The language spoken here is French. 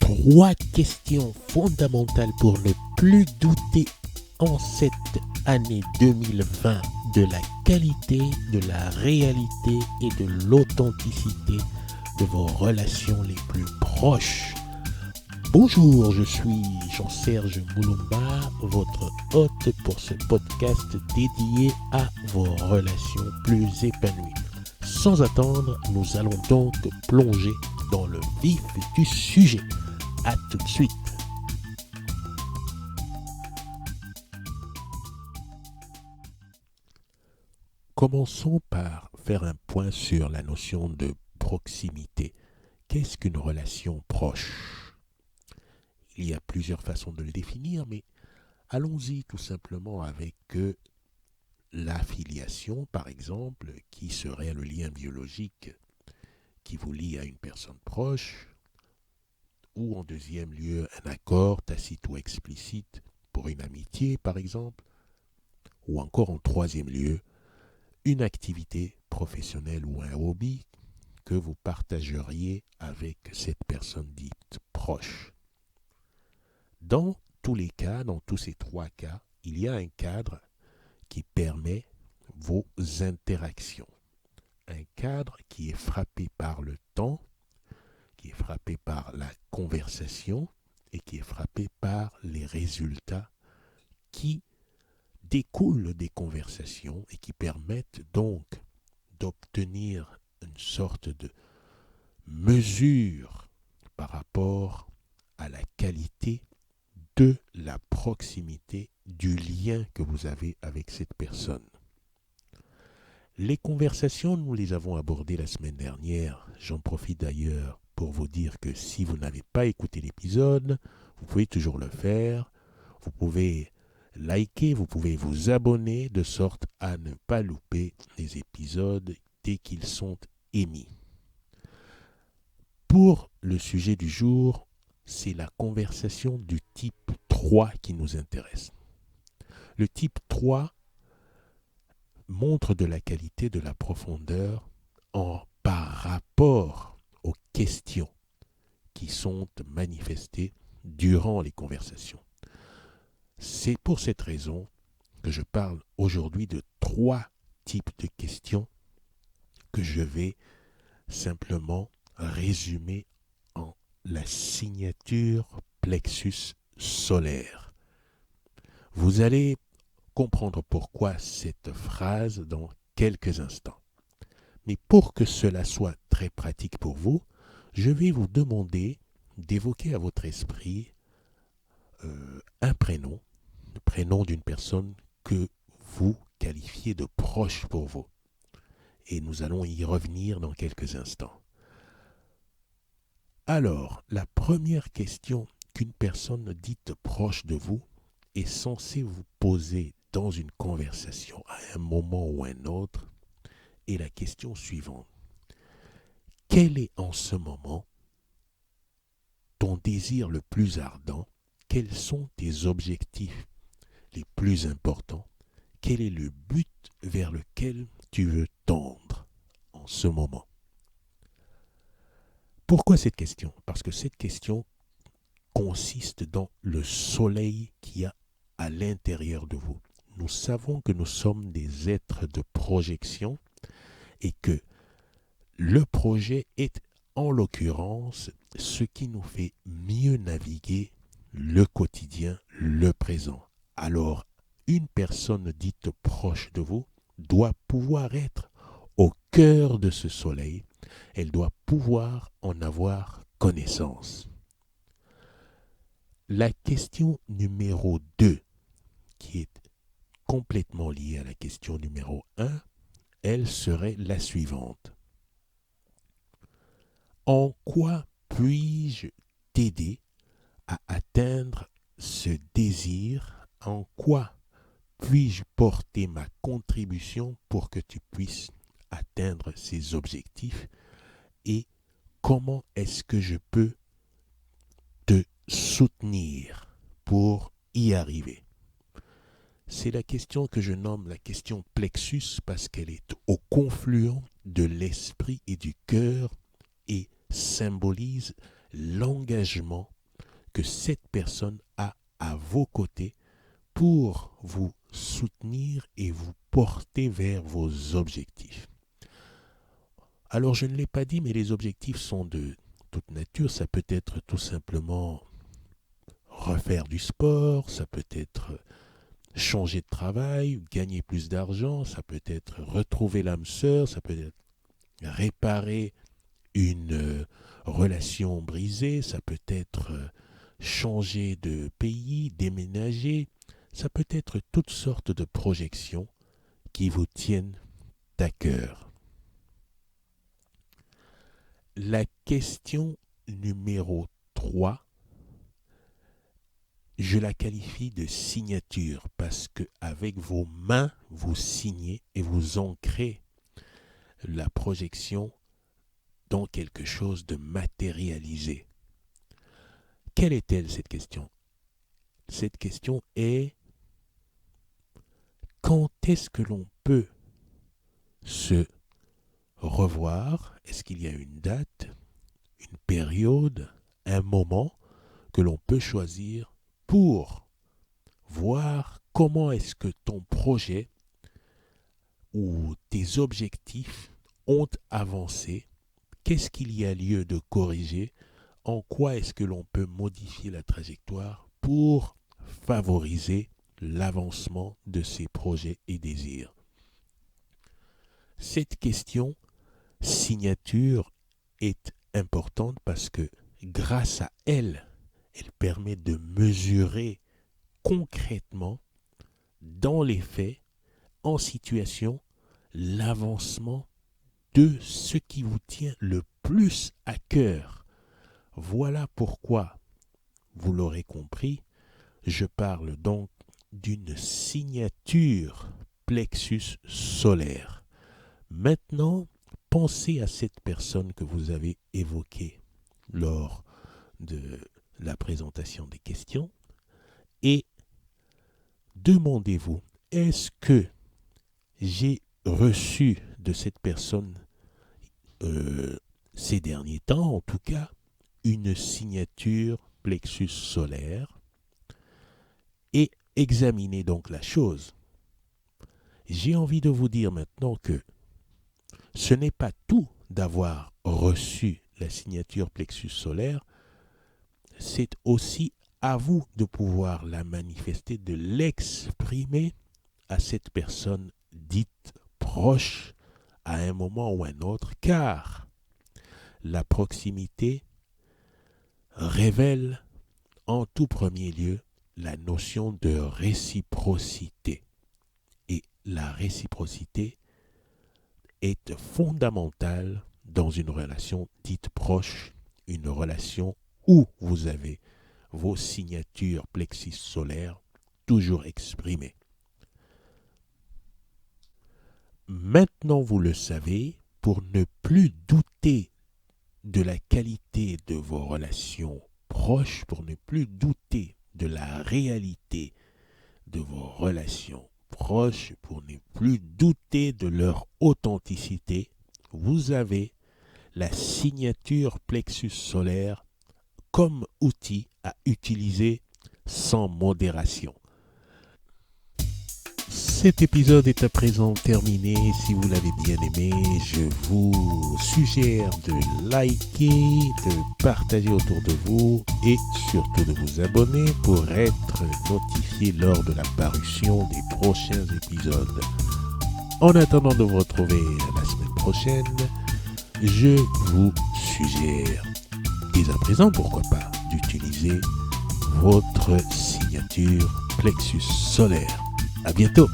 3 questions fondamentales pour ne plus douter en cette année 2020 de la qualité, de la réalité et de l'authenticité de vos relations les plus proches. Bonjour, je suis Jean-Serge Moulumba, votre hôte pour ce podcast dédié à vos relations plus épanouies. Sans attendre, nous allons donc plonger dans le vif du sujet. À tout de suite. Commençons par faire un point sur la notion de proximité. Qu'est-ce qu'une relation proche ? Il y a plusieurs façons de le définir, mais allons-y tout simplement avec l'affiliation, par exemple, qui serait le lien biologique qui vous lie à une personne proche, ou en deuxième lieu, un accord tacite ou explicite pour une amitié, par exemple, ou encore en troisième lieu, une activité professionnelle ou un hobby que vous partageriez avec cette personne dite proche. Dans tous les cas, dans tous ces 3 cas, il y a un cadre qui permet vos interactions. Un cadre qui est frappé par le temps, qui est frappé par la conversation et qui est frappé par les résultats qui découlent des conversations et qui permettent donc d'obtenir une sorte de mesure par rapport à la qualité de la proximité du lien que vous avez avec cette personne. Les conversations, nous les avons abordées la semaine dernière. J'en profite d'ailleurs pour vous dire que si vous n'avez pas écouté l'épisode, vous pouvez toujours le faire. Vous pouvez liker, vous pouvez vous abonner de sorte à ne pas louper les épisodes dès qu'ils sont émis. Pour le sujet du jour, c'est la conversation du type 3 qui nous intéresse. Le type 3 montre de la qualité, de la profondeur par rapport aux questions qui sont manifestées durant les conversations. C'est pour cette raison que je parle aujourd'hui de 3 types de questions que je vais simplement résumer en la signature plexus solaire. Vous allez comprendre pourquoi cette phrase dans quelques instants. Mais pour que cela soit très pratique pour vous, je vais vous demander d'évoquer à votre esprit un prénom, le prénom d'une personne que vous qualifiez de proche pour vous. Et nous allons y revenir dans quelques instants. Alors, la première question qu'une personne dite proche de vous est censée vous poser dans une conversation à un moment ou un autre est la question suivante. Quel est en ce moment ton désir le plus ardent? Quels sont tes objectifs les plus importants? Quel est le but vers lequel tu veux tendre en ce moment? Pourquoi cette question? Parce que cette question consiste dans le soleil qu'il y a à l'intérieur de vous. Nous savons que nous sommes des êtres de projection et que le projet est en l'occurrence ce qui nous fait mieux naviguer le quotidien, le présent. Alors, une personne dite proche de vous doit pouvoir être au cœur de ce soleil. Elle doit pouvoir en avoir connaissance. La question numéro 2, qui est complètement liée à la question numéro 1, elle serait la suivante. En quoi puis-je t'aider à atteindre ce désir? En quoi puis-je porter ma contribution pour que tu puisses atteindre ces objectifs? Et comment est-ce que je peux te soutenir pour y arriver? C'est la question que je nomme la question plexus parce qu'elle est au confluent de l'esprit et du cœur et symbolise l'engagement que cette personne a à vos côtés pour vous soutenir et vous porter vers vos objectifs. Alors je ne l'ai pas dit, mais les objectifs sont de toute nature. Ça peut être tout simplement refaire du sport, ça peut être changer de travail, gagner plus d'argent, ça peut être retrouver l'âme sœur, ça peut être réparer une relation brisée, ça peut être changer de pays, déménager, ça peut être toutes sortes de projections qui vous tiennent à cœur. La question numéro 3, je la qualifie de signature parce que avec vos mains, vous signez et vous ancrez la projection dans quelque chose de matérialisé. Quelle est-elle cette question? Cette question est: quand est-ce que l'on peut se revoir? Est-ce qu'il y a une date, une période, un moment que l'on peut choisir pour voir comment est-ce que ton projet ou tes objectifs ont avancé? Qu'est-ce qu'il y a lieu de corriger? En quoi est-ce que l'on peut modifier la trajectoire pour favoriser l'avancement de ces projets et désirs? Cette question signature est importante parce que grâce à elle, elle permet de mesurer concrètement, dans les faits, en situation, l'avancement de ce qui vous tient le plus à cœur. Voilà pourquoi, vous l'aurez compris, je parle donc d'une signature plexus solaire. Maintenant, pensez à cette personne que vous avez évoquée lors de la présentation des questions et demandez-vous, est-ce que j'ai reçu de cette personne ces derniers temps, en tout cas, une signature plexus solaire? Et examinez donc la chose. J'ai envie de vous dire maintenant que ce n'est pas tout d'avoir reçu la signature plexus solaire, c'est aussi à vous de pouvoir la manifester, de l'exprimer à cette personne dite proche à un moment ou un autre, car la proximité révèle en tout premier lieu la notion de réciprocité. Et la réciprocité est fondamentale dans une relation dite proche, une relation où vous avez vos signatures plexus solaires toujours exprimées. Maintenant, vous le savez, pour ne plus douter de la qualité de vos relations proches, pour ne plus douter de la réalité de vos relations proches, pour ne plus douter de leur authenticité, vous avez la signature plexus solaire comme outil à utiliser sans modération. Cet épisode est à présent terminé. Si vous l'avez bien aimé, je vous suggère de liker, de partager autour de vous et surtout de vous abonner pour être notifié lors de la parution des prochains épisodes. En attendant de vous retrouver la semaine prochaine, je vous suggère dès à présent, pourquoi pas, d'utiliser votre signature plexus solaire. À bientôt.